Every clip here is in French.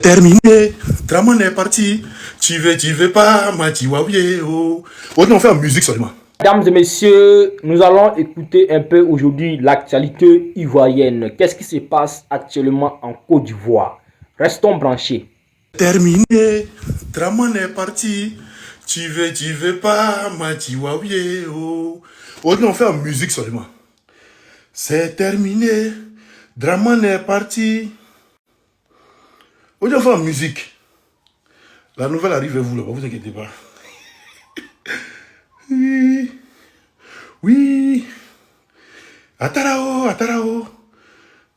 Terminé, Draman est parti. Tu veux pas, Matiwaouye. Oh, on fait en musique seulement. Mesdames et messieurs, nous allons écouter un peu aujourd'hui l'actualité ivoirienne. Qu'est-ce qui se passe actuellement en Côte d'Ivoire? Restons branchés. Terminé, Draman est parti. Tu veux pas, Matiwaouye. Oh, on fait en musique seulement. C'est terminé, Draman est parti. On fait en musique. La nouvelle arrive à vous là, vous inquiétez pas. Oui. Oui. Atarao, Atarao.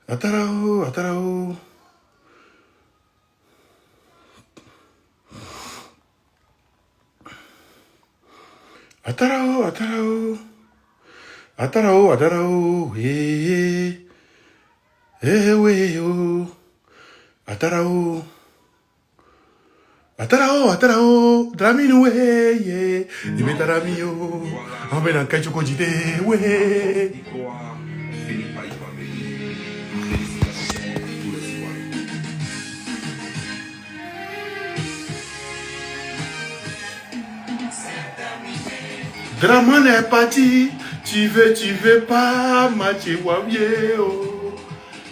Atarao, Atarao. Atarao, Atarao. Atarao, Atarao. Eh, oui, oh. Atarao. Atarao, Atarao. Dramino, yeah. Dibedaramio. Amena Kachoko Jide, ouais. Draman est parti, tu veux pas, Matiwaouye, oh.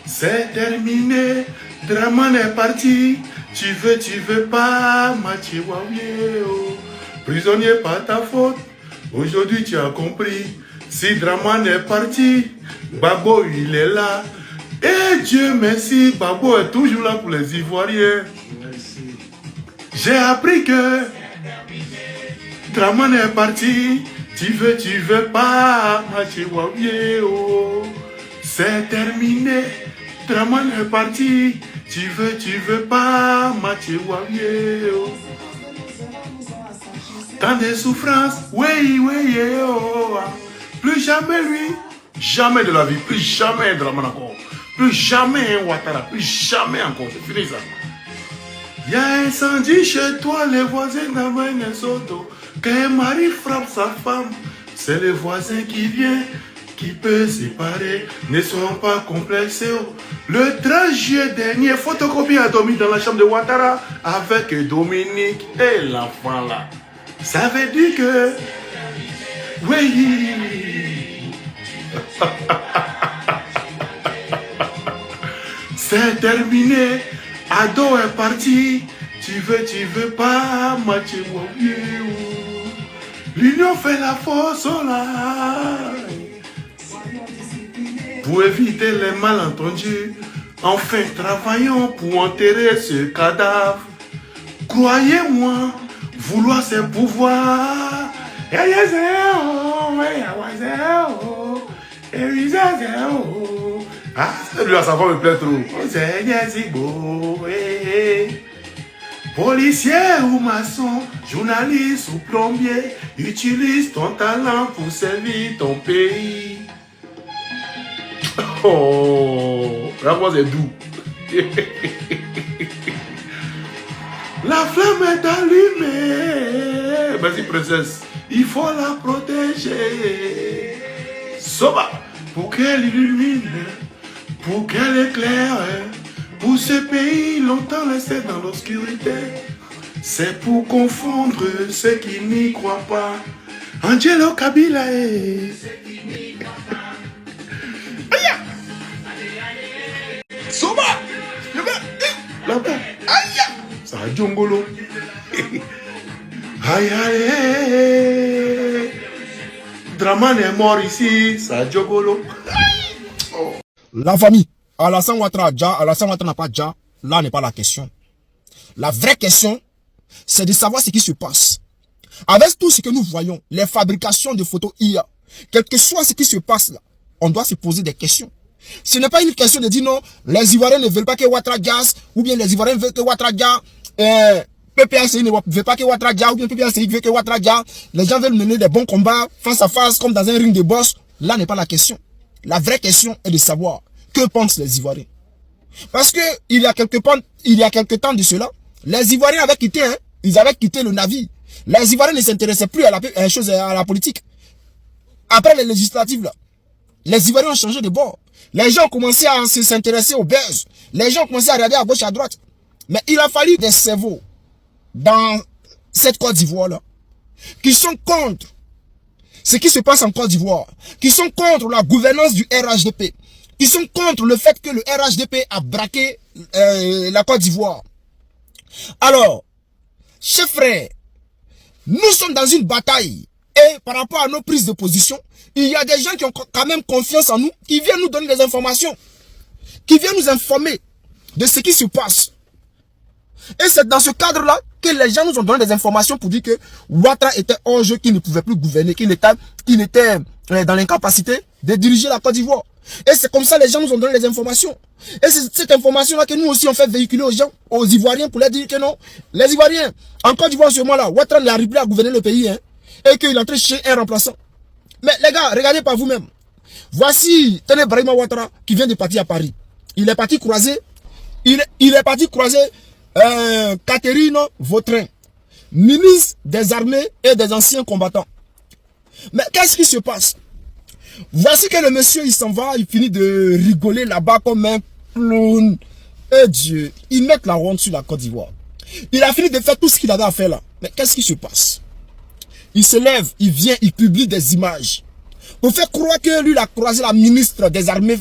C'est terminé, Draman est parti, tu veux pas, Matiwaouye, oh. Prisonnier, pas ta faute, aujourd'hui tu as compris, si Draman est parti, Babo il est là, et Dieu merci, Babo est toujours là pour les Ivoiriens. J'ai appris que Draman est parti, tu veux pas, Matiwaouye, oh. C'est terminé, Draman est parti, tu veux pas, Matiwaouye, oh. Tant de souffrances, oui, oh. Plus jamais lui, jamais de la vie, plus jamais Draman encore, plus jamais Ouattara, plus jamais encore, c'est fini ça. Il y a incendie chez toi, les voisins d'Amène et Soto. Quand un mari frappe sa femme, c'est le voisin qui vient, qui peut séparer. Ne soyons pas complexés. Le 13 juillet dernier, Photocopie a dormi dans la chambre de Ouattara avec Dominique et l'enfant là. Ça veut dire que... Oui. C'est terminé. Ado est parti. Tu veux pas, Matiwaouye. L'union fait la force, oh là. Pour éviter les malentendus, enfin travaillons pour enterrer ce cadavre. Croyez-moi, vouloir ses pouvoirs. Ah, celui-là, ça va me plaire trop. Policier ou maçon, journaliste ou plombier, utilise ton talent pour servir ton pays. Oh, la voix est doux. La flamme est allumée. Vas-y, princesse, il faut la protéger. Soba, pour qu'elle illumine, pour qu'elle éclaire. Pour ce pays longtemps resté dans l'obscurité, c'est pour confondre ceux qui n'y croient pas. Angelo Kabila est... Aïe! Soba! Là-bas! Aïe! Ça a Djongolo. Aïe aïe! Draman est mort ici, ça a Djongolo. Oh. La famille. Alassane Ouattara n'a pas déjà, là n'est pas la question. La vraie question, c'est de savoir ce qui se passe. Avec tout ce que nous voyons, les fabrications de photos IA, quel que soit ce qui se passe là, on doit se poser des questions. Ce n'est pas une question de dire non, les Ivoiriens ne veulent pas que Ouattara gasse, ou bien les Ivoiriens veulent que Ouattara gasse, PPACI ne veut pas que Ouattara gasse, ou bien PPACI veut que Ouattara gasse. Les gens veulent mener des bons combats face à face, comme dans un ring de boss. Là n'est pas la question. La vraie question est de savoir que pensent les Ivoiriens. Parce que il y a quelque temps de cela, les Ivoiriens avaient quitté, ils avaient quitté le navire. Les Ivoiriens ne s'intéressaient plus à la politique. Après les législatives, là, les Ivoiriens ont changé de bord. Les gens ont commencé à s'intéresser au buzz. Les gens ont commencé à regarder à gauche et à droite. Mais il a fallu des cerveaux dans cette Côte d'Ivoire-là qui sont contre ce qui se passe en Côte d'Ivoire, qui sont contre la gouvernance du RHDP, qui sont contre le fait que le RHDP a braqué la Côte d'Ivoire. Alors, chers frères, nous sommes dans une bataille et par rapport à nos prises de position, il y a des gens qui ont quand même confiance en nous, qui viennent nous donner des informations, qui viennent nous informer de ce qui se passe. Et c'est dans ce cadre-là que les gens nous ont donné des informations pour dire que Ouattara était hors jeu, qu'il ne pouvait plus gouverner, qu'il était dans l'incapacité de diriger la Côte d'Ivoire. Et c'est comme ça que les gens nous ont donné les informations. Et c'est cette information-là que nous aussi on fait véhiculer aux gens, aux Ivoiriens, pour leur dire que non, les Ivoiriens, en Côte d'Ivoire, ce moment-là, Ouattara n'arrive plus à gouverner le pays, hein, et qu'il est entré chez un remplaçant. Mais les gars, regardez par vous-même. Voici Tené Brahima Ouattara qui vient de partir à Paris. Il est parti croiser, Catherine Vautrin, ministre des Armées et des Anciens Combattants. Mais qu'est-ce qui se passe? Voici que le monsieur, il s'en va, il finit de rigoler là-bas comme un clown. Et Dieu, ils mettent la honte sur la Côte d'Ivoire. Il a fini de faire tout ce qu'il avait à faire là. Mais qu'est-ce qui se passe? Il se lève, il vient, il publie des images pour faire croire que lui, il a croisé la ministre des Armées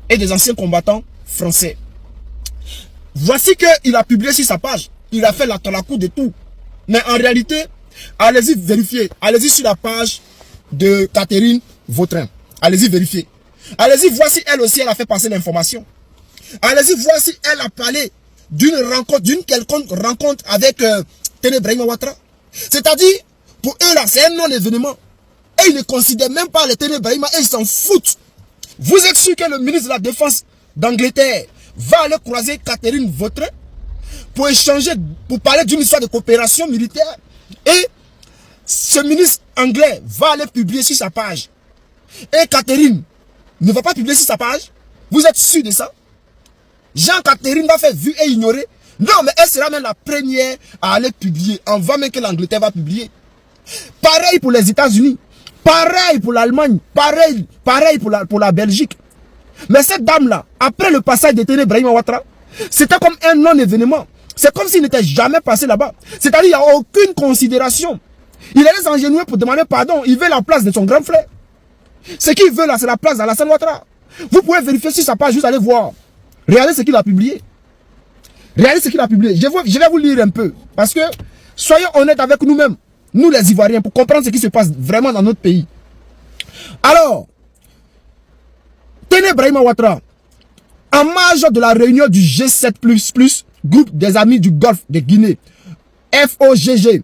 et des Anciens Combattants français. Voici qu'il a publié sur sa page. Il a fait la talakou de tout. Mais en réalité, allez-y vérifier. Allez-y sur la page de Catherine Vautrin. Allez-y vérifier. Allez-y voir si elle aussi, elle a fait passer l'information. Allez-y voir si elle a parlé d'une rencontre, d'une quelconque rencontre avec Tené Brahima Ouattara. C'est-à-dire, pour eux là, c'est un non-événement. Et ils ne considèrent même pas les Tené Brahima et ils s'en foutent. Vous êtes sûr que le ministre de la Défense d'Angleterre va aller croiser Catherine Vautrin pour échanger, pour parler d'une histoire de coopération militaire, et ce ministre anglais va aller publier sur sa page, et Catherine ne va pas publier sur sa page? Vous êtes sûr de ça? Jean-Catherine va faire vue et ignorer? Non, mais elle sera même la première à aller publier, avant même que l'Angleterre va publier. Pareil pour les États-Unis, pareil pour l'Allemagne, pareil pour la Belgique. Mais cette dame-là, après le passage de Tené Brahima Ouattara, c'était comme un non-événement. C'est comme s'il n'était jamais passé là-bas. C'est-à-dire qu'il n'y a aucune considération. Il allait s'engenouiller pour demander pardon. Il veut la place de son grand frère. Ce qu'il veut là, c'est la place d'Alassane Ouattara. Vous pouvez vérifier sur sa page, vous allez voir. Regardez ce qu'il a publié. Regardez ce qu'il a publié. Je vais vous lire un peu. Parce que, soyons honnêtes avec nous-mêmes, nous les Ivoiriens, pour comprendre ce qui se passe vraiment dans notre pays. Alors, Tené Brahima Ouattara, en marge de la réunion du G7++, groupe des amis du Golfe de Guinée, FOGG,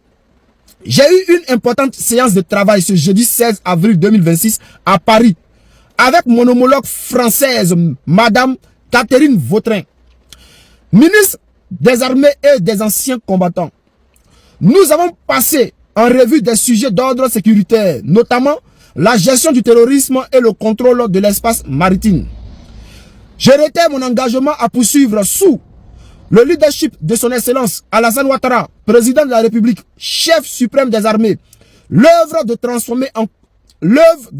j'ai eu une importante séance de travail ce jeudi 16 avril 2026 à Paris, avec mon homologue française, Madame Catherine Vautrin, ministre des Armées et des Anciens Combattants. Nous avons passé en revue des sujets d'ordre sécuritaire, notamment la gestion du terrorisme et le contrôle de l'espace maritime. Je réitère mon engagement à poursuivre sous le leadership de son Excellence Alassane Ouattara, président de la République, chef suprême des armées, l'œuvre de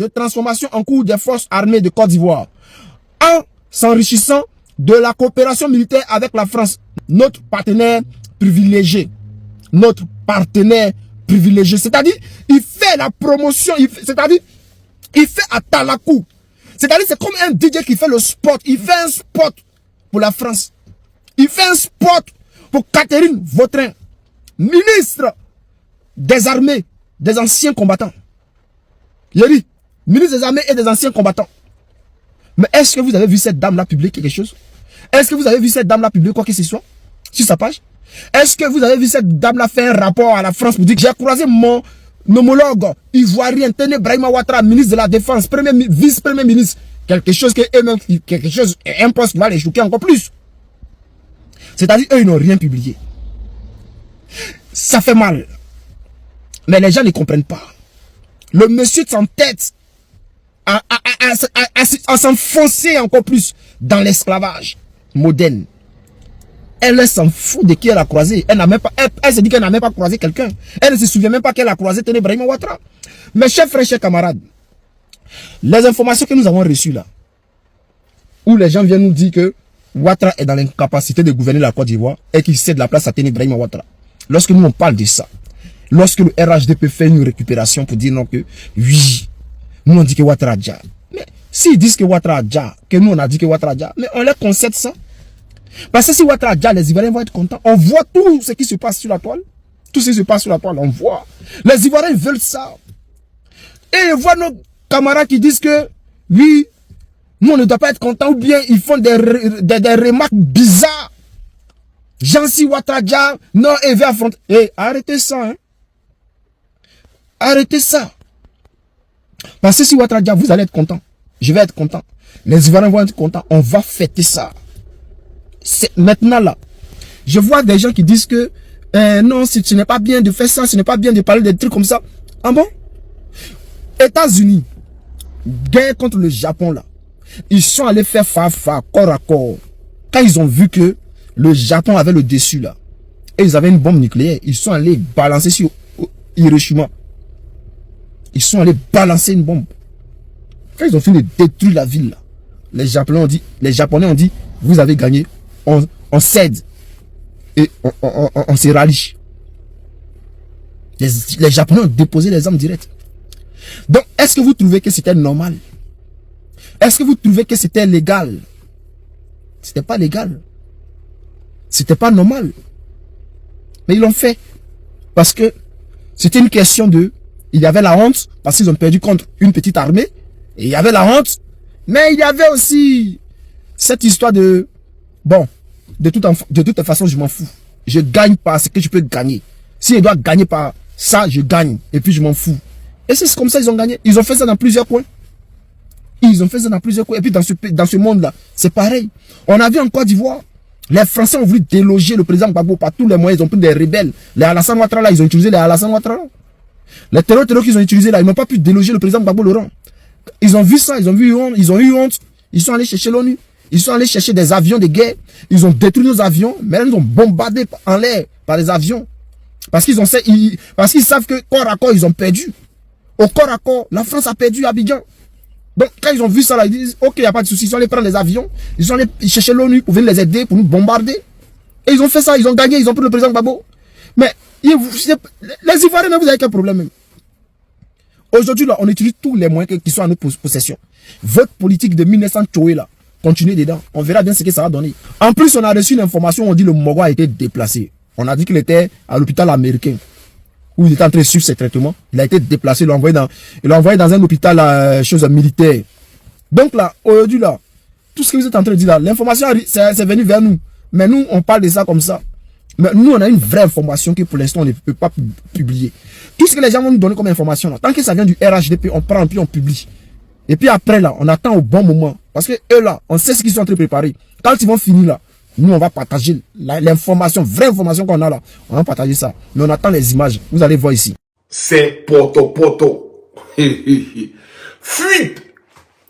transformation en cours des forces armées de Côte d'Ivoire, en s'enrichissant de la coopération militaire avec la France, notre partenaire privilégié. Notre partenaire privilégié. C'est-à-dire, il fait la promotion, c'est-à-dire, il fait à talakou. C'est-à-dire, c'est comme un DJ qui fait le spot. Il fait un spot pour la France. Il fait un spot pour Catherine Vautrin, ministre des Armées, des Anciens Combattants. Il a dit, ministre des Armées et des Anciens Combattants. Mais est-ce que vous avez vu cette dame-là publier quelque chose? Est-ce que vous avez vu cette dame-là publier quoi que ce soit sur sa page? Est-ce que vous avez vu cette dame-là faire un rapport à la France pour dire que j'ai croisé mon homologue ivoirien, Tené Brahima Ouattara, ministre de la Défense, vice-premier ministre? Quelque chose un poste qui va les choquer encore plus. C'est-à-dire, eux, ils n'ont rien publié. Ça fait mal. Mais les gens ne comprennent pas. Le monsieur s'entête à s'enfoncer encore plus dans l'esclavage moderne. Elle s'en fout de qui elle a croisé. Elle se dit qu'elle n'a même pas croisé quelqu'un. Elle ne se souvient même pas qu'elle a croisé Tené Brahima Ouattara. Mes chers frères, chers camarades, les informations que nous avons reçues là, où les gens viennent nous dire que Ouattara est dans l'incapacité de gouverner la Côte d'Ivoire et qu'il cède la place à Teni Ibrahim Ouattara. Lorsque nous on parle de ça, lorsque le RHDP fait une récupération pour dire non que oui, nous on dit que Ouattara a déjà. Mais s'ils disent que Ouattara a déjà, que nous on a dit que Ouattara a déjà, mais on leur concède ça. Parce que si Ouattara a déjà, les Ivoiriens vont être contents. On voit tout ce qui se passe sur la toile. Tout ce qui se passe sur la toile, on voit. Les Ivoiriens veulent ça. Et on voit nos camarades qui disent que oui, nous on ne doit pas être contents ou bien ils font des remarques bizarres. Jean-Si Ouattara, non, et veut affronter. Et arrêtez ça, hein. Arrêtez ça. Parce que si Ouattara, vous allez être content. Je vais être content. Les Ivoiriens vont être contents. On va fêter ça. C'est maintenant là. Je vois des gens qui disent que non, ce n'est pas bien de faire ça, ce n'est pas bien de parler des trucs comme ça. Ah bon? États-Unis, guerre contre le Japon là. Ils sont allés faire fa-fa, corps à corps. Quand ils ont vu que le Japon avait le dessus là, et ils avaient une bombe nucléaire, ils sont allés balancer sur Hiroshima. Ils sont allés balancer une bombe. Quand ils ont fini de détruire la ville là, les Japonais ont dit, vous avez gagné, on cède. Et on se rallie. Les Japonais ont déposé les armes directes. Donc, est-ce que vous trouvez que c'était normal? Est-ce que vous trouvez que c'était légal? C'était pas légal. C'était pas normal. Mais ils l'ont fait. Parce que c'était une question de... Il y avait la honte, parce qu'ils ont perdu contre une petite armée. Et il y avait la honte. Mais il y avait aussi cette histoire de... Bon, de toute façon, je m'en fous. Je gagne par ce que je peux gagner. Si je dois gagner par ça, je gagne. Et puis je m'en fous. Et c'est comme ça qu'ils ont gagné. Ils ont fait ça dans plusieurs coins. Ils ont fait ça dans plusieurs coins. Et puis dans ce monde-là, c'est pareil. On a vu en Côte d'Ivoire, les Français ont voulu déloger le président Gbagbo par tous les moyens. Ils ont pris des rebelles. Les Alassane Ouattara là, ils ont utilisé les Alassane Ouattara. Les terreurs qu'ils ont utilisés là, ils n'ont pas pu déloger le président Gbagbo Laurent. Ils ont vu ça, ils ont eu honte. Ils sont allés chercher l'ONU. Ils sont allés chercher des avions de guerre. Ils ont détruit nos avions. Mais là, ils ont bombardé en l'air par les avions. Parce qu'ils savent que corps à corps, ils ont perdu. Au corps à corps, la France a perdu Abidjan. Donc, quand ils ont vu ça, là, ils disent, ok, il n'y a pas de souci. Ils sont allés prendre les avions. Ils sont allés chercher l'ONU pour venir les aider, pour nous bombarder. Et ils ont fait ça, ils ont gagné, ils ont pris le président Gbagbo. Mais, les Ivoiriens, vous avez quel problème même? Aujourd'hui, là, on utilise tous les moyens qui sont à notre possession. Votre politique de 1900 Tchoé, là, continuez dedans. On verra bien ce que ça va donner. En plus, on a reçu une information, on dit que le Mogo a été déplacé. On a dit qu'il était à l'hôpital américain, où il était en train de suivre ses traitements. Il a été déplacé, il l'a envoyé dans un hôpital chose militaire. Donc là, aujourd'hui, là, tout ce que vous êtes en train de dire là, l'information, c'est venu vers nous. Mais nous, on parle de ça comme ça. Mais nous, on a une vraie information que pour l'instant, on ne peut pas publier. Tout ce que les gens vont nous donner comme information, là, tant que ça vient du RHDP, on prend puis on publie. Et puis après, là, on attend au bon moment. Parce que eux, là, on sait ce qu'ils sont en train de préparer. Quand ils vont finir, là, nous, on va partager l'information, vraie information qu'on a là. On va partager ça. Mais on attend les images. Vous allez voir ici. C'est poto. Fuite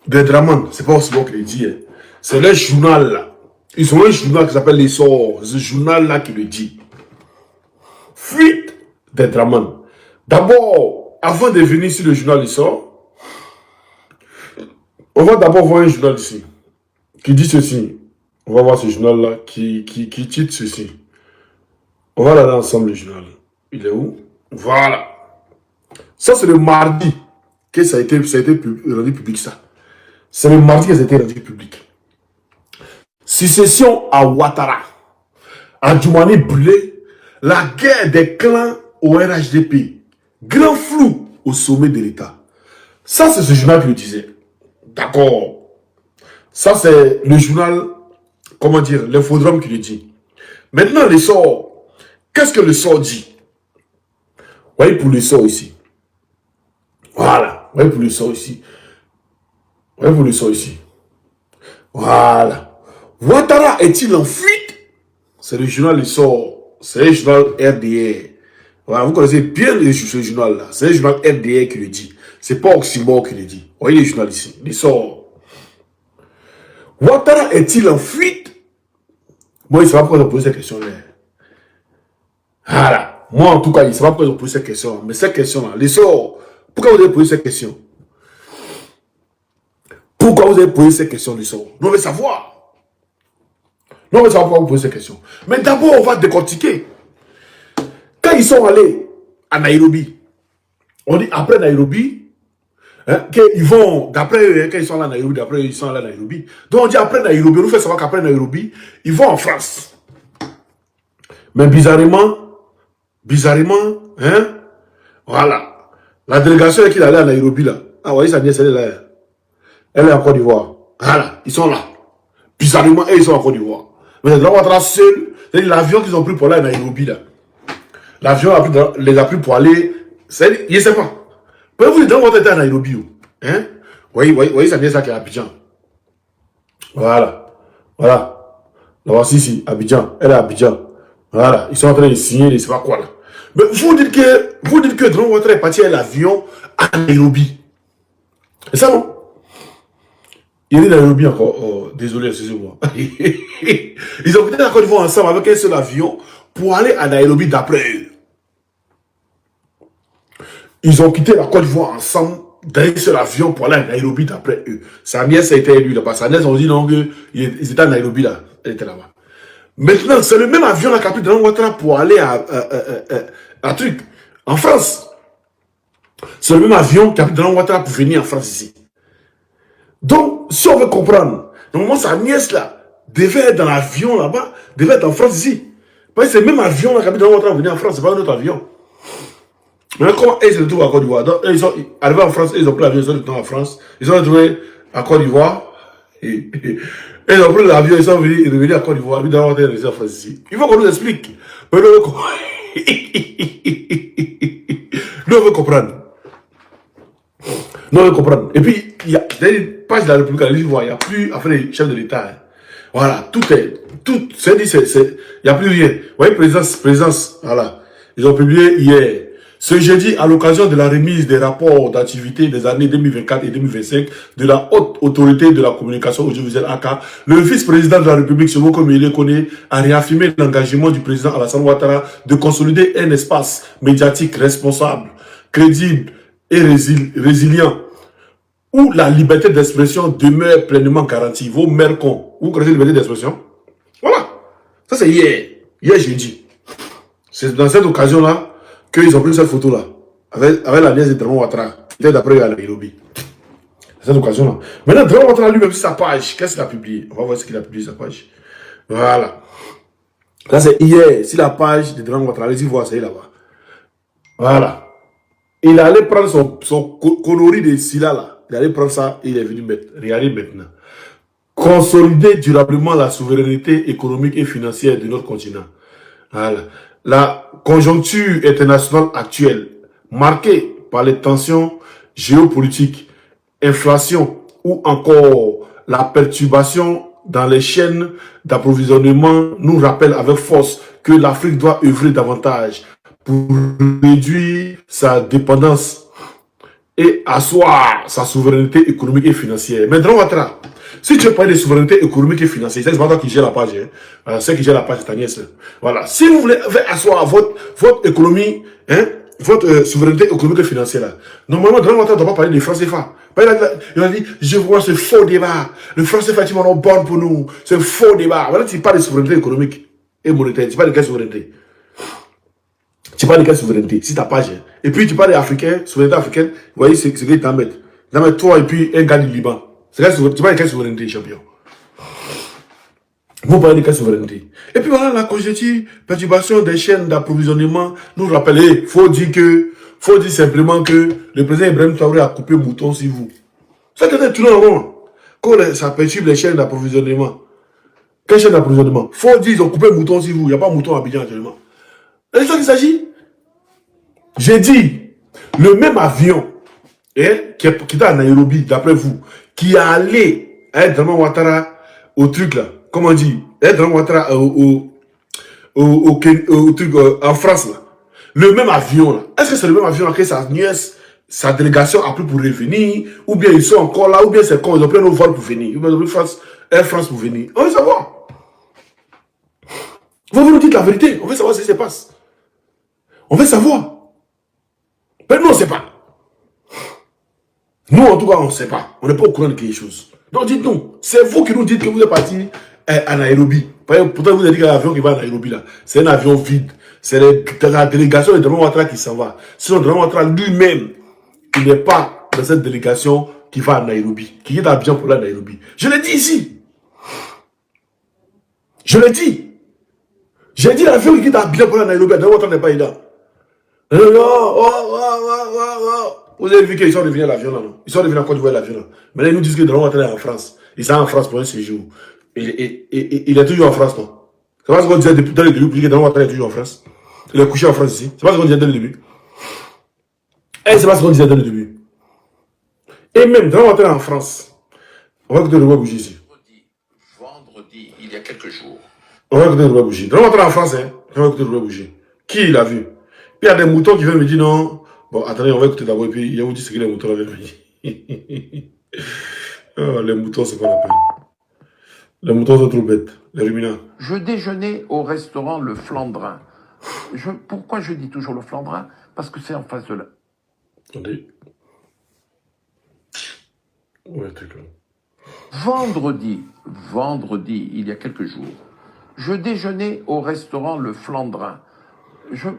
de Draman. C'est pas aussi bon que le dit. Hein. C'est le journal là. Ils ont un journal qui s'appelle Les Sorts. Ce journal là qui le dit. Fuite de Draman. D'abord, avant de venir sur le journal Les Sorts, on va d'abord voir un journal ici qui dit ceci. On va voir ce journal-là qui titre ceci. On va regarder ensemble le journal. Il est où? Voilà. Ça, c'est le mardi que ça a été rendu public, ça. C'est le mardi que ça a été rendu public. Succession à Ouattara. À Djoumani brûlé. La guerre des clans au RHDP. Grand flou au sommet de l'État. Ça, c'est ce journal qui le disait. D'accord. Ça, c'est le journal, comment dire, l'infodrome qui le dit. Maintenant, le sort. Qu'est-ce que le sort dit? Voyez pour le sort ici. Voilà. Voyez pour le sort ici. Voyez pour le sort ici. Voilà. Ouattara est-il en fuite? C'est le journal Le Sort. C'est le journal RDR. Voilà, vous connaissez bien ce journal-là. C'est le journal RDR qui le dit. C'est pas Oxymore qui le dit. Voyez le journal ici. Le Sort. Ouattara est-il en fuite? Moi, il ne sait pas pourquoi ils ont posé cette question-là. Voilà. Moi, en tout cas, il ne sait pas pourquoi ils ont posé cette question-là. Mais cette question-là, Le Sort, pourquoi vous avez posé cette question? Pourquoi vous avez posé cette question, Le Sort? Vous devez savoir. Non, mais ça va pas vous poser cette question. Mais d'abord, on va décortiquer. Quand ils sont allés à Nairobi, on dit après Nairobi, hein, qu'ils vont, d'après, quand ils sont là à Nairobi, d'après, ils sont là à Nairobi. Donc on dit après Nairobi, on nous fait savoir qu'après Nairobi, ils vont en France. Mais bizarrement, hein, voilà. La délégation qui est allée à Nairobi, là, ah ouais, ça nièce, elle est là. Elle est en Côte d'Ivoire. Voilà, ils sont là. Bizarrement, ils sont en Côte d'Ivoire. Mais les Ouattara seul, c'est l'avion qu'ils ont pris pour aller à Nairobi, là. L'avion les a pris pour aller, je ne sais pas. Vous, les Ouattara étaient à Nairobi, hein? Voyez, ça nièce, ça qui est à Abidjan. Voilà. Là, voici ici, Abidjan. Elle est à Abidjan. Voilà, ils sont en train de signer, je ne sais pas quoi, là. Mais vous dites que Drone Ouattara est parti à l'avion à Nairobi. C'est ça, non? Il est dans Nairobi encore. Oh, désolé, excusez-moi. Ils ont quitté la Côte d'Ivoire ensemble avec un seul avion pour aller à Nairobi d'après eux. Ils ont quitté la Côte d'Ivoire ensemble dans un seul avion pour aller à Nairobi d'après eux. Sa nièce a été élue là-bas. Sa nièce, on dit non, ils étaient à Nairobi là. Elle était là-bas. Maintenant, c'est le même avion qui a pris Drone Ouattara pour aller à truc, en France. C'est le même avion qui a pris Drone Ouattara pour venir en France ici. Donc, si on veut comprendre, normalement, sa nièce là devait être dans l'avion là-bas, devait être en France ici. Parce que c'est le même avion là qui a pris Drone Ouattara pour venir en France, c'est pas un autre avion. Mais comment ils se retrouvent à Côte d'Ivoire? Donc, ils sont arrivés en France, ils ont pris l'avion, ils sont retournés en France, ils sont retrouvés à Côte d'Ivoire. Et ils ont pris l'avion, ils sont revenus à Côte d'Ivoire, ils ont retourné en France ici. Il faut qu'on nous explique. Mais nous, on veut comprendre. Nous, on veut comprendre. Et puis, il y a des pages de la République, il n'y a plus, après les chefs de l'État. Hein. Voilà, tout, c'est dit, il n'y a plus rien. Vous voyez, présence, voilà. Ils ont publié hier. Ce jeudi, à l'occasion de la remise des rapports d'activité des années 2024 et 2025 de la Haute Autorité de la Communication Audiovisuelle AK, le vice-président de la République, Seboko Mele Kone, a réaffirmé l'engagement du président Alassane Ouattara de consolider un espace médiatique responsable, crédible et résilient, où la liberté d'expression demeure pleinement garantie. Vos mères cons, vous connaissez la liberté d'expression? Voilà. Ça, c'est hier jeudi. C'est dans cette occasion-là qu'ils ont pris cette photo-là, avec la nièce de Drone Ouattara, peut-être d'après à Nairobi. Cette occasion-là. Maintenant, Drone Ouattara lui-même, sa page, qu'est-ce qu'il a publié? On va voir ce qu'il a publié, sa page. Voilà. Là, c'est hier, si la page de Drone Ouattara, allez-y voir, c'est là-bas. Voilà. Il allait prendre son coloris de Silla, là. Il allait prendre ça, et il est venu mettre. Regardez maintenant. Consolider durablement la souveraineté économique et financière de notre continent. Voilà. La conjoncture internationale actuelle, marquée par les tensions géopolitiques, inflation ou encore la perturbation dans les chaînes d'approvisionnement, nous rappelle avec force que l'Afrique doit œuvrer davantage pour réduire sa dépendance et asseoir sa souveraineté économique et financière. Mais Drone Ouattara, si tu veux parler de souveraineté économique et financière, c'est pas toi qui gère la page. Hein. C'est qui gère la page, c'est ta nièce. Voilà. Si vous voulez asseoir votre économie, hein, votre souveraineté économique et financière, là, normalement, Drone Ouattara ne doit pas parler de franc CFA. Il a dit, je vois ce faux débat. Le franc CFA est bon pour nous. C'est un faux débat. Voilà, tu parles de souveraineté économique et monétaire. Tu parles de quelle souveraineté? Tu parles de quelle souveraineté? Si ta page. Hein. Et puis tu parles d'Africain, souveraineté africaine. Vous voyez, c'est ce qu'il t'en met. Il t'en met toi et puis un gars du Liban. Tu parles de quelle souveraineté, champion? Vous parlez de quelle souveraineté? Et puis voilà, la conjoncture, perturbation des chaînes d'approvisionnement nous rappelle, il faut dire simplement que le président Ibrahim Traoré a coupé mouton sur vous. Ça c'est tout le monde. Quand ça perturbe les chaînes d'approvisionnement. Quelle chaîne d'approvisionnement? Faut dire ils ont coupé mouton sur vous. Il n'y a pas mouton à Abidjan actuellement. C'est ça qu'il s'agit. J'ai dit, le même avion qui était à Nairobi, d'après vous, qui a allé à Drone Ouattara au truc là, comment on dit, Drone Ouattara au truc en France là, le même avion là, est-ce que c'est le même avion là que sa nièce, sa délégation a pris pour revenir, ou bien ils sont encore là, ou bien c'est quand ils ont pris nos vols pour venir, ou bien ils ont pris Air France pour venir, on veut savoir. Vous nous dites la vérité, on veut savoir ce qui se passe. On veut savoir. Mais nous on ne sait pas. Nous, en tout cas, on ne sait pas. On n'est pas au courant de quelque chose. Donc, dites-nous, c'est vous qui nous dites que vous êtes parti à Nairobi. Pourtant, vous avez dit que l'avion qui va à Nairobi, là, c'est un avion vide. C'est la délégation de Draman Ouattara qui s'en va. Sinon, Draman Ouattara lui-même, il n'est pas dans cette délégation qui va à Nairobi, qui est à Abidjan pour la Nairobi. Je l'ai dit ici. Je l'ai dit. J'ai dit l'avion qui est à Abidjan pour la Nairobi, Draman Ouattara n'est pas là. Vous avez vu qu'ils sont revenus à l'avion là, non? Ils sont revenus à Côte d'Ivoire l'avion là. Mais là, ils nous disent que Draman Ouattara est en France. Ils sont en France pour un séjour. Il est toujours en France, non? C'est pas ce qu'on disait depuis le début, que Draman Ouattara est toujours en France. Il est couché en France ici. C'est pas ce qu'on disait dès le début. Et c'est pas ce qu'on disait dès le début. Et même, Draman Ouattara en France. On va écouter le roi Bougie ici. Vendredi, il y a quelques jours. On va écouter le roi Bougie. Draman Ouattara en France, hein. On va écouter le roi Bougie. Qui l'a vu? Puis il y a des moutons qui viennent me dire non. Bon, attendez, on va écouter d'abord et puis il va vous dire ce que les moutons avaient dit. Oh, les moutons, c'est qu'on appelle. Les moutons sont trop bêtes. Les ruminants. Je déjeunais au restaurant Le Flandrin. Pourquoi je dis toujours Le Flandrin? Parce que c'est en face de là. Attendez. Ouais, c'est clair. Vendredi, il y a quelques jours, je déjeunais au restaurant Le Flandrin.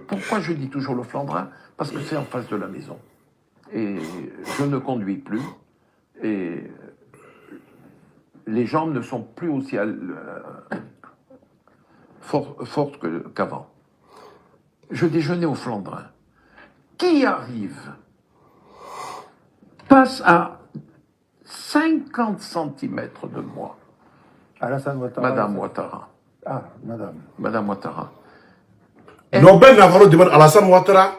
Pourquoi je dis toujours Le Flandrin? Parce que c'est en face de la maison. Et je ne conduis plus. Et les jambes ne sont plus aussi fortes qu'avant. Je déjeunais au Flandrin. Qui arrive, passe à 50 cm de moi. Alassane Ouattara. Madame Ouattara. Ah, madame. Madame Ouattara. Nobel Navarro demande à Alassane Ouattara.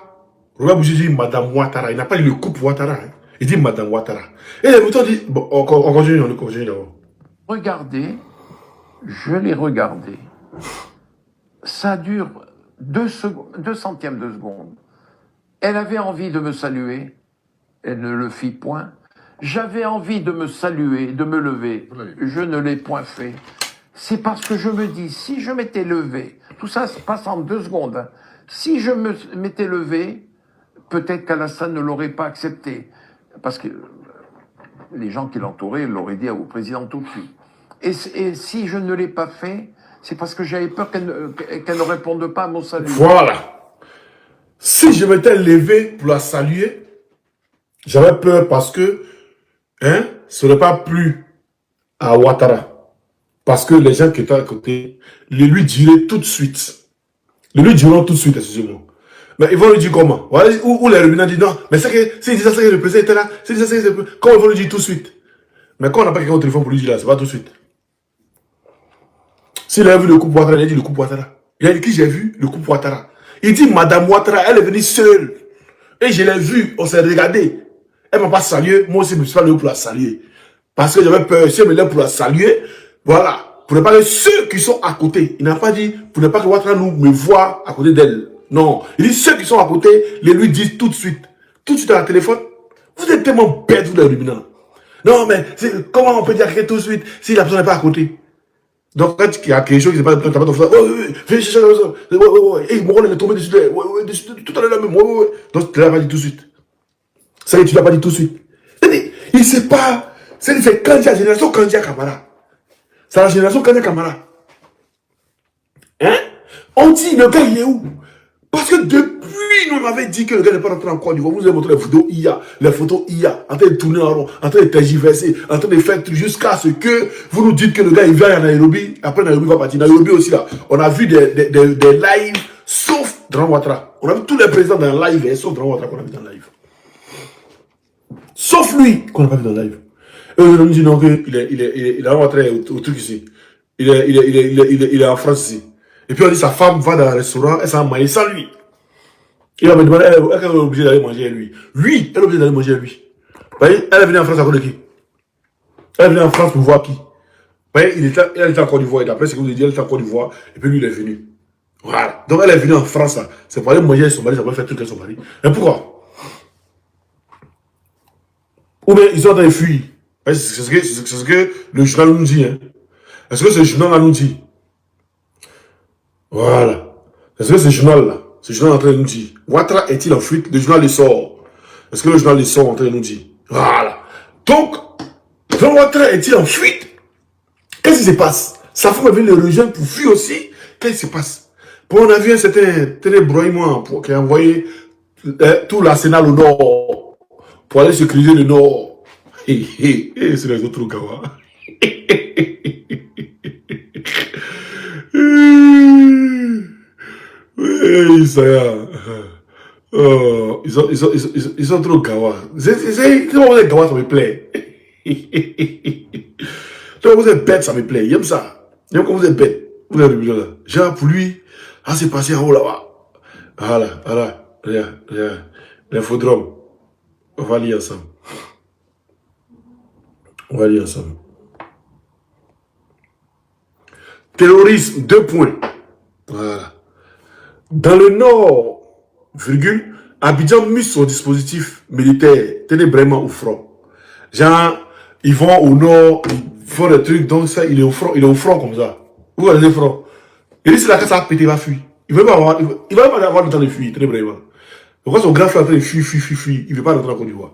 Robert Bougie dit Madame Ouattara. Il n'a pas dit le couple Ouattara. Hein. Il dit Madame Ouattara. Et les moutons disent. Bon, on continue d'abord. Regardez, je l'ai regardé. Ça dure 2 centièmes de seconde. Elle avait envie de me saluer. Elle ne le fit point. J'avais envie de me saluer, de me lever. Je ne l'ai point fait. C'est parce que je me dis, si je m'étais levé, tout ça se passe en 2 secondes. Hein. Si je m'étais levé, peut-être qu'Alassane ne l'aurait pas accepté. Parce que les gens qui l'entouraient l'auraient dit au président tout de suite. Et si je ne l'ai pas fait, c'est parce que j'avais peur qu'elle ne réponde pas à mon salut. Voilà. Si je m'étais levé pour la saluer, j'avais peur parce que ce n'est pas plu à Ouattara. Parce que les gens qui étaient à côté les lui diraient tout de suite. Les lui diront tout de suite, excusez-moi. Mais ils vont lui dire comment? Ou les ruminants disent non, mais c'est que s'ils disent ça, c'est que le président était là. S'ils disent ça, c'est que comment ils vont lui dire tout de suite? Mais quand on n'a pas quelqu'un au téléphone pour lui dire là, c'est pas tout de suite. S'il a vu le couple Ouattara, il a dit le couple Ouattara. Il a dit qui j'ai vu? Le couple Ouattara. Il dit Madame Ouattara, elle est venue seule. Et je l'ai vue, on s'est regardé. Elle ne m'a pas salué, moi aussi je ne me suis pas levé pour la saluer. Parce que j'avais peur, si elle me lève pour la saluer, voilà. Pour ne pas que ceux qui sont à côté, il n'a pas dit, pour ne pas que Ouattara me voit à côté d'elle. Non. Il dit ceux qui sont à côté, les lui disent tout de suite. Tout de suite à la téléphone. Vous êtes tellement bêtes, vous les ruminants. Non, mais comment on peut dire quelqu'un tout de suite si la personne n'est pas à côté? Donc, quand il y a quelque chose qui n'est pas ton frère, viens chercher la personne. Et mon rôle est tombé dessus. Tout à l'heure, même. Donc, tu ne l'as pas dit tout de suite. Ça y est, tu ne l'as pas dit tout de suite. Il ne sait pas. C'est Kandia, la génération Kandia Kamara. C'est la génération Kandia Kamara. Hein? On dit, le gars, il est où? Parce que depuis, nous m'avait dit que le gars n'est pas rentré en Côte d'Ivoire. Vous avez montré les photos IA, en train de tourner en rond, en train de tergiverser, en train de faire tout jusqu'à ce que vous nous dites que le gars, il vient à Nairobi. Après, Nairobi va partir. Nairobi aussi, là. On a vu des lives, sauf Draman Ouattara. On a vu tous les présidents dans le live, sauf Draman Ouattara qu'on a vu dans le live. Sauf lui, qu'on n'a pas vu dans le live. Et on nous dit non, qu'il est rentré au truc ici. Il est en France ici. Et puis on dit sa femme va dans le restaurant, elle s'en manger sans lui. Il va me demander, elle est obligée d'aller manger à lui. Lui, elle est obligée d'aller manger à lui. Vous voyez, elle est venue en France à cause de qui? Elle est venue en France pour voir qui? Vous voyez, elle était en Côte d'Ivoire. Et d'après ce que vous avez dit, elle était en Côte d'Ivoire. Et puis lui, il est venu. Voilà. Donc elle est venue en France. C'est pour aller manger avec son mari, ça va faire tout avec son mari. Mais pourquoi? Ou bien ils sont en train de fuir. C'est ce que le journal nous dit. Hein. Est-ce que ce journal-là nous dit? Voilà. Est-ce que ce journal-là, ce journal est en train de nous dire, Ouattara est-il en fuite? Le journal le sort. Est-ce que le journal le sort en train de nous dire? Voilà. Donc, Ouattara est-il en fuite? Qu'est-ce qui se passe? Sa femme avait le rejoindre pour fuir aussi. Qu'est-ce qui se passe? Pour on a vu un certain Ténébroïmois qui a envoyé tout l'arsenal au nord pour aller se criser le nord. Et c'est les autres Gawa. Oui, ça y est. Oh, ils sont trop Gawa. Quand vous êtes Gawa, ça me plaît. Quand vous êtes bête, ça me plaît. J'aime ça. J'aime quand vous êtes bête. Vous êtes religieux là. Genre pour lui, ah, c'est passé en haut là-bas. Voilà. Regarde. L'infodrome. On va lire ensemble. Terrorisme, 2 points. Voilà. Dans le nord, virgule, Abidjan mise son dispositif militaire ténébrement au front. Genre, ils vont au nord, ils font des trucs, donc ça, il est au front comme ça. Vous voyez le front. Il dit, si la casse a pété, il va fuir. Il ne va pas avoir le temps de fuir, ténébrement. Pourquoi son grand frère est en train de fuir, il ne veut pas rentrer en Côte d'Ivoire.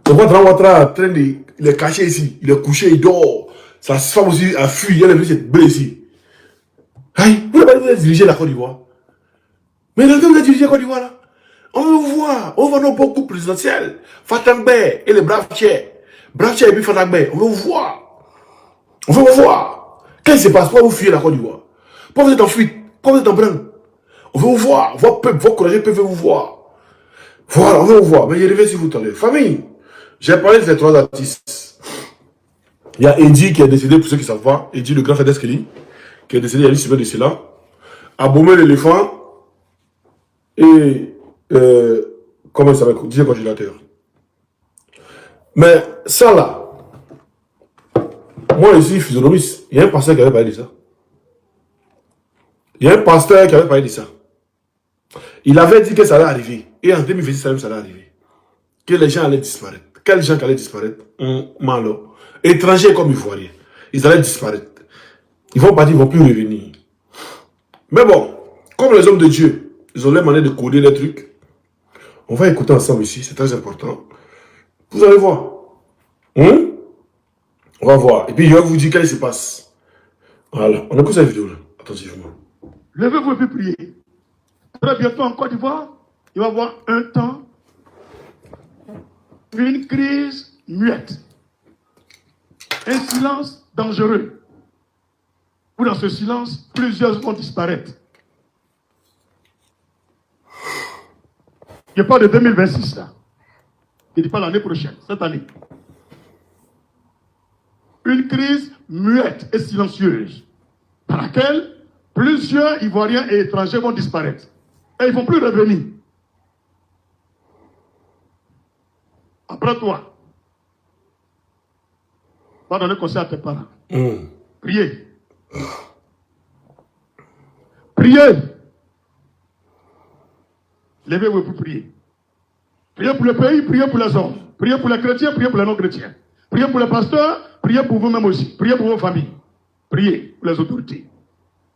Donc, quand Ouattara est en train de, il est caché ici, il est couché, il dort. Sa femme aussi a fui, elle est venue se blesser ici. Aïe, vous n'avez pas dirigé la Côte d'Ivoire. Mais dans vous êtes dirigé la Côte d'Ivoire là, on veut vous voir, on va dans beaucoup présidentiels. Fatangbe et les braves chers. Braves chers et puis Fatangbe, on veut vous voir. Qu'est-ce qui se passe? Pourquoi vous fuyez la Côte d'Ivoire? Pourquoi vous êtes en fuite? Pourquoi vous êtes en brin? On veut vous voir, votre peuple, votre courageux peuple veut vous voir. Voilà, on veut vous voir. Mais je reviens si vous tendez. Famille, j'ai parlé de ces 3 artistes. Il y a Eddie qui est décédé, pour ceux qui savent pas. Eddie, le grand frère d'Eskeli, qui est décédé il y a une semaine de cela. Abomé l'éléphant. Et, comment il s'appelle? DJ Congélateur. Mais ça là, moi ici, physionomiste, il y a un pasteur qui avait parlé de ça. Il avait dit que ça allait arriver. Et en 2026, ça allait arriver. Que les gens allaient disparaître. Quels gens qui allaient disparaître? Malo. Étrangers comme Ivoiriens. Ils allaient disparaître. Ils vont partir, ils ne vont plus revenir. Mais bon, comme les hommes de Dieu, ils ont leur manière de coder les trucs. On va écouter ensemble ici, c'est très important. Vous allez voir. On va voir. Et puis je vais vous dire qu'est-ce qui se passe. Voilà, on écoute cette vidéo là, attentivement. Levez-vous et puis priez. Très bientôt en Côte d'Ivoire, il va y avoir un temps, une crise muette, un silence dangereux. Où dans ce silence, plusieurs vont disparaître. Je parle de 2026 là. Je ne dis pas l'année prochaine, cette année. Une crise muette et silencieuse, par laquelle plusieurs Ivoiriens et étrangers vont disparaître. Et ils ne vont plus revenir. Après toi, va donner conseil à tes parents. Priez. Priez. Levez-vous pour prier. Priez pour le pays, priez pour les hommes. Priez pour les chrétiens, priez pour les non-chrétiens. Priez pour les pasteurs, priez pour vous-même aussi. Priez pour vos familles. Priez pour les autorités.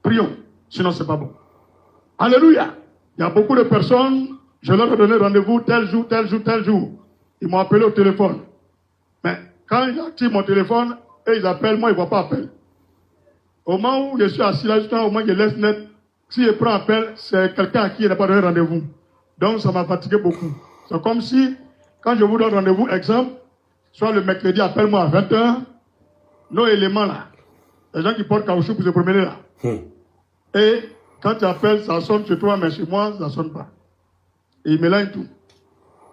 Prions, sinon c'est pas bon. Alléluia. Il y a beaucoup de personnes, je leur ai donné rendez-vous tel jour. Ils m'ont appelé au téléphone. Mais quand ils activent mon téléphone et ils appellent, moi ils ne voient pas appel. Au moment où je suis assis là, justement, au moment où je laisse net, si je prends appel, c'est quelqu'un à qui il n'a pas donné rendez-vous. Donc ça m'a fatigué beaucoup. C'est comme si, quand je vous donne rendez-vous, exemple, soit le mercredi, appelle-moi à 20h, nos éléments là, les gens qui portent caoutchouc pour se promener là. Et quand tu appelles, ça sonne chez toi, mais chez moi, ça ne sonne pas. Et ils mélangent tout.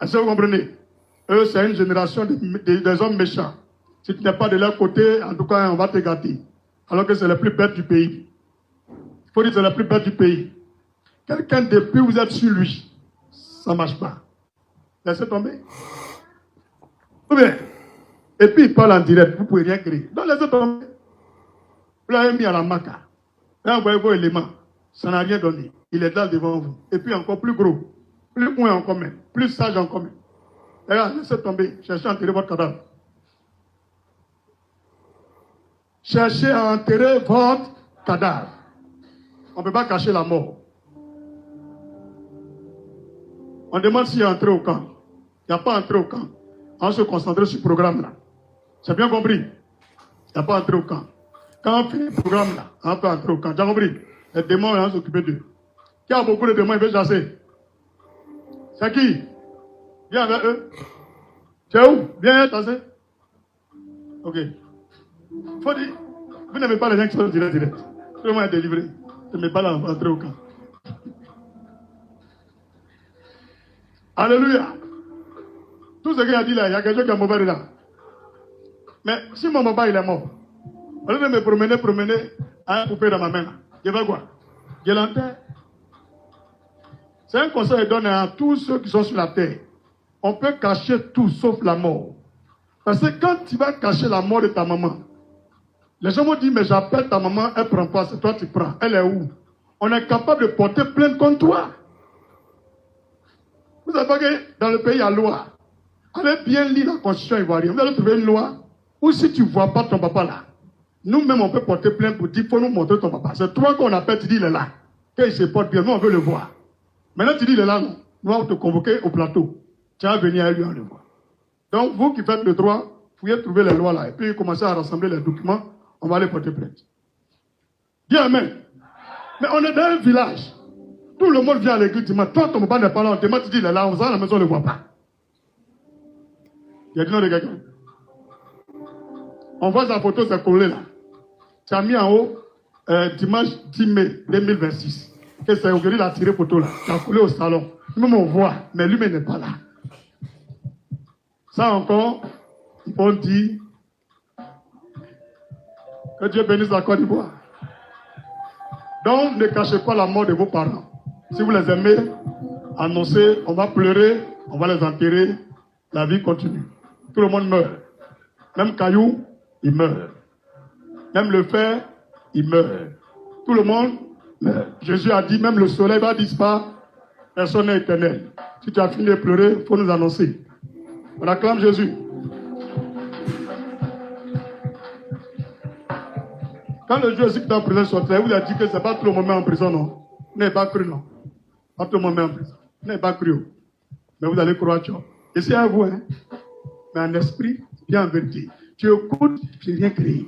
Est-ce que vous comprenez? Eux, c'est une génération des hommes méchants. Si tu n'es pas de leur côté, en tout cas, on va te gâter. Alors que c'est les plus bêtes du pays. Il faut dire que c'est les plus bêtes du pays. Quelqu'un, depuis vous êtes sur lui, ça ne marche pas. Laissez tomber. Ou bien, et puis il parle en direct, vous ne pouvez rien créer. Donc laissez tomber. Vous l'avez mis à la maca. Là, vous voyez vos éléments. Ça n'a rien donné. Il est là devant vous. Et puis encore plus gros. Plus moins en commun. Plus sage en commun. Regarde, laissez tomber. Cherchez à enterrer votre cadavre. Cherchez à enterrer votre cadavre. On ne peut pas cacher la mort. On demande s'il est entré au camp. Il n'y a pas entré au camp. On se concentrer sur ce programme-là. C'est bien compris. Il n'a pas entré au camp. Quand on finit le programme là, on peut entrer au camp. Tu as compris? Les démons, on va s'occuper d'eux. Qui a beaucoup de démons, il veut chasser? C'est qui? Viens avec eux. Tu es où? Viens chasser. Ok. Faut dire, vous n'aimez pas les gens qui sont direct. Tout le monde est délivré. Tu ne mets pas là, on va entrer au camp. Alléluia. Tout ce qu'il a dit là, il y a quelqu'un qui a mauvais là. Mais si mon papa il est mort, au lieu de me promener à un poupée dans ma main, je vais quoi? Je l'enterre. C'est un conseil qu'il donne à tous ceux qui sont sur la terre. On peut cacher tout sauf la mort. Parce que quand tu vas cacher la mort de ta maman, les gens vont dire, mais j'appelle ta maman, elle prend pas, c'est toi qui prends. Elle est où? On est capable de porter plainte contre toi. Vous savez pas que dans le pays, il y a loi. Allez bien lire la constitution ivoirienne. Vous allez trouver une loi où si tu ne vois pas ton papa là, nous-mêmes on peut porter plainte pour dire, il faut nous montrer ton papa. C'est toi qu'on appelle, tu dis, il est là. Qu'il se porte bien, nous on veut le voir. Maintenant tu dis, il est là, non. Nous allons te convoquer au plateau. Tu vas venir à lui, on le voit. Donc vous qui faites le droit, vous pouvez trouver les lois là et puis commencer à rassembler les documents, on va aller porter plainte. Dis amen. Mais on est dans un village. Tout le monde vient à l'église, toi ton papa n'est pas là, on te demande, tu dis, il est là, on va à la maison, on ne le voit pas. Il y a du nom de quelqu'un. On voit sa photo, c'est collé là. Tu as mis en haut, dimanche 10 mai 2026. Et c'est aujourd'hui, il a tiré photo là. Tu as collé au salon. Même on voit, mais lui-même n'est pas là. Ça encore, ils vont dire que Dieu bénisse la Côte d'Ivoire. Donc, ne cachez pas la mort de vos parents. Si vous les aimez, annoncez, on va pleurer, on va les enterrer, la vie continue. Tout le monde meurt. Même Caillou, il meurt. Même le fer, il meurt. Tout le monde meurt. Jésus a dit, même le soleil va disparaître, personne n'est éternel. Si tu as fini de pleurer, il faut nous annoncer. On acclame Jésus. Quand le Dieu qui est en prison sortait, vous a dit que ce n'est pas tout le monde en prison, non? Vous n'avez pas cru, non? Pas tout le monde en prison. Vous n'avez pas cru. Mais vous allez croire, tu vois. Et c'est à vous, hein? Mais en esprit, bien en vérité. Tu écoutes, tu n'as rien créé.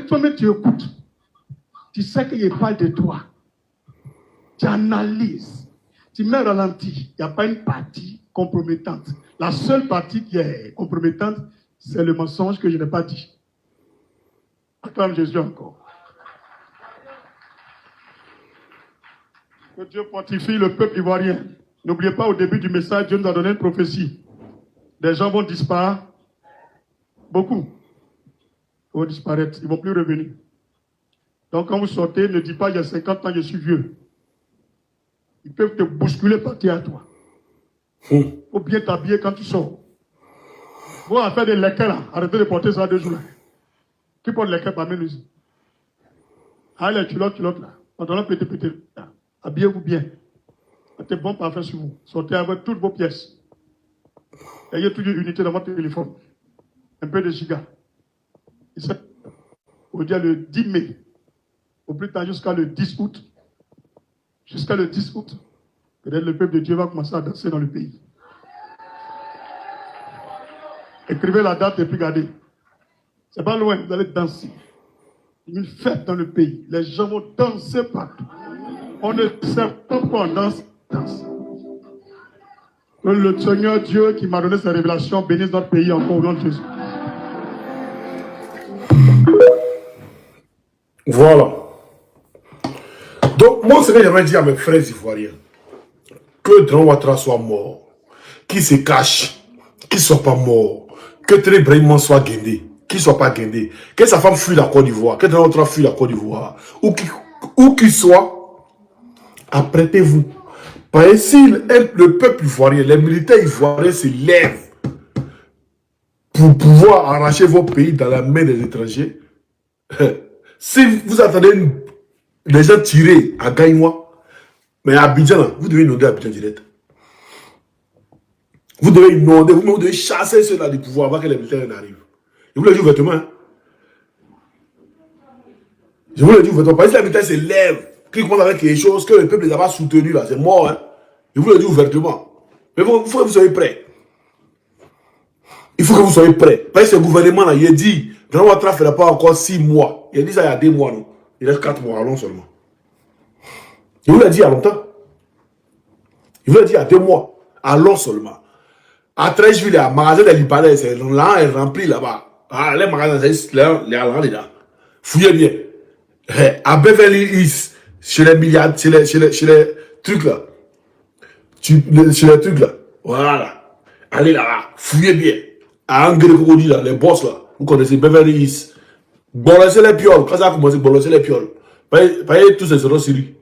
Toi-même, tu écoutes. Tu sais qu'il parle de toi. Tu analyses. Tu mets ralenti. Il n'y a pas une partie compromettante. La seule partie qui est compromettante, c'est le mensonge que je n'ai pas dit. Acclame Jésus encore. Que Dieu fortifie le peuple ivoirien. N'oubliez pas, au début du message, Dieu nous a donné une prophétie. Des gens vont disparaître. Beaucoup vont disparaître. Ils ne vont plus revenir. Donc quand vous sortez, ne dites pas, il y a 50 ans, je suis vieux. Ils peuvent te bousculer, partir à toi. Il faut bien t'habiller quand tu sors. Vous allez faire des lequels là. Arrêtez de porter ça 2 jours là. Qui porte les crêpes parmi nous? Ah, les culottes là. Pendant pété. Habillez-vous bien. Mettez bon parfum sur vous. Sortez avec toutes vos pièces. Ayez toujours une unité dans votre téléphone. Un peu de giga. Aujourd'hui, le 10 mai. Au plus tard, jusqu'à le 10 août. Jusqu'à le 10 août. Peut-être le peuple de Dieu va commencer à danser dans le pays. Écrivez la date et puis regardez. C'est pas loin, vous allez danser. Une fête dans le pays. Les gens vont danser partout. On ne sait pas pourquoi on danse. Que le Seigneur Dieu qui m'a donné ces révélations bénisse notre pays encore au nom de Jésus. Voilà. Donc, moi, ce que j'aimerais dire à mes frères ivoiriens, que Dran Ouattara soit mort, qu'il se cache, qu'il ne soit pas mort, que Téré Brahimman soit guindé, qu'il ne soit pas guindé, que sa femme fuit la Côte d'Ivoire, que Dran Ouattara fuit la Côte d'Ivoire, où qu'il soit, apprêtez-vous. Parce que si le peuple ivoirien, les militaires ivoiriens se lèvent pour pouvoir arracher vos pays dans la main des étrangers, si vous attendez les gens tirer à Gaïmois, mais à Abidjan, vous devez inonder Abidjan direct. Vous devez inonder, vous devez chasser ceux-là du pouvoir avant que les militaires n'arrivent. Je vous le dis ouvertement. Hein? Je vous le dis ouvertement. Parce que si les militaires se lèvent, qu'ils commencent avec quelque chose que le peuple les a pas soutenus, là, c'est mort. Hein? Je vous le dis ouvertement. Mais il faut que vous soyez prêts. Il faut que vous soyez prêts. Parce que ce gouvernement-là, il dit, Grand Ouattara ne fera pas encore 6 mois. Il a dit ça il y a 2 mois, non? Il reste 4 mois, allons seulement. Il vous l'a dit il y a longtemps. Il vous l'a dit il y a 2 mois. Allons seulement. À Trècheville, il y a un magasin de l'Ipalais, c'est là, est rempli là-bas. Ah, les magasins, c'est là, là. Fouillez bien. À Beverly Hills, chez les milliards, chez les trucs là. Chez les trucs là. Voilà. Allez là-bas. Fouillez bien. À Angre Cocody là, les boss là. Vous connaissez Beverly Hills. Bolosser les pioles. Quand ça a commencé, bolosser les pioles. Payez tous ces euros Syrie.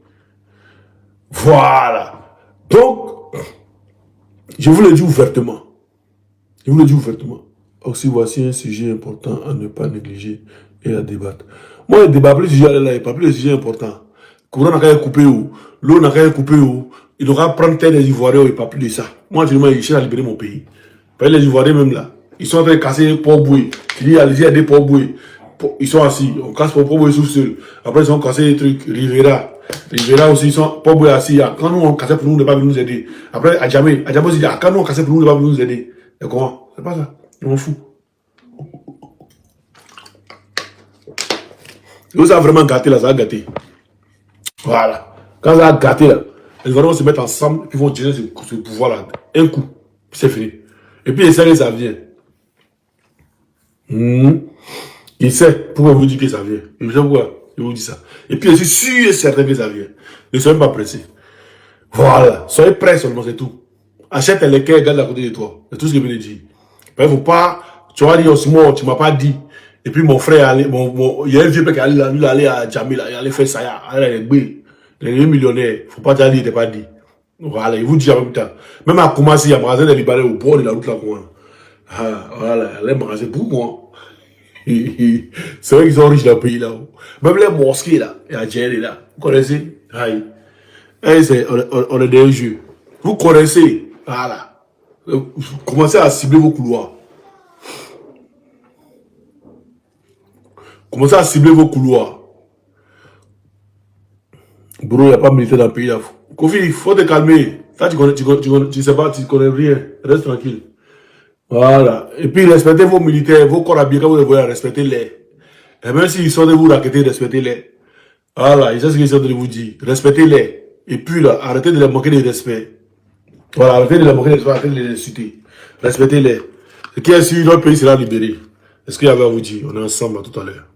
Voilà. Donc, je vous le dis ouvertement. Je vous le dis ouvertement. Aussi, voici un sujet important à ne pas négliger et à débattre. Moi, le débat, plus le sujet là, il pas plus le sujet important. Courant n'a qu'à couper où, l'eau n'a qu'à couper où, il devra prendre terre des Ivoiriens, il pas plus de ça. Moi, je me dis, à libérer mon pays. Parce que les Ivoiriens, même là, ils sont en train de casser Port-Boué. Je dis, allez-y, à des Port-Boué. Ils sont assis, on casse Port-Boué sous seul. Après, ils ont cassé des trucs, Rivera. Rivera aussi, ils sont Port-Boué assis. Quand nous, on cassait pour nous, ne pas venir nous aider. Après, Adjamé aussi dit, quand nous, on cassait pour nous, ne pas venir nous aider. Et comment? C'est pas ça. Je m'en fous. Vous ça a vraiment gâté là, ça a gâté. Voilà. Quand ça a gâté là, les Ivoiriens vont se mettre ensemble et puis vont gérer ce pouvoir là. Un coup, c'est fini. Et puis, ça vient. Il sait pourquoi vous dites que ça vient. Je sais pourquoi je vous dis ça. Et puis, je suis sûr et certain que ça vient. Ne soyez pas pressés. Voilà. Soyez prêts seulement, c'est tout. Achète les quais, garde à côté de toi. C'est tout ce que je veux dire. Il ne faut pas, tu vas dire, Osmo, tu ne m'as pas dit. Et puis mon frère, il y a un vieux mec qui allait à Djamil, il allait faire ça, il allait les millionnaires. Il ne faut pas te dire, il ne t'a pas dit. Voilà, il vous dit en même temps. Même à Koumassi, il y a un magasin de Libanais au bord de la route là. Voilà, les magasins pour moi. C'est vrai qu'ils sont riches dans le pays là. Même les mosquées là, il y a Djeri là. Vous connaissez? On est des jeux. Vous connaissez? Voilà. Commencez à cibler vos couloirs. Commencez à cibler vos couloirs. Bro, il n'y a pas de militaire dans le pays là. Kofi, il faut te calmer. Ça, tu sais pas, tu connais rien. Reste tranquille. Voilà. Et puis, respectez vos militaires, vos corps habillés, quand vous les voyez, respectez-les. Et même s'ils sont de vous raqueter, respectez-les. Voilà, ils savent ce qu'ils sont de vous dire. Respectez-les. Et puis là, arrêtez de les manquer de respect. Voilà, arrêtez de les manquer de respect, arrêtez de les insulter. Respectez-les. Ce qui est sûr, notre pays sera libéré. Est-ce qu'il y avait à vous dire? On est ensemble tout à l'heure.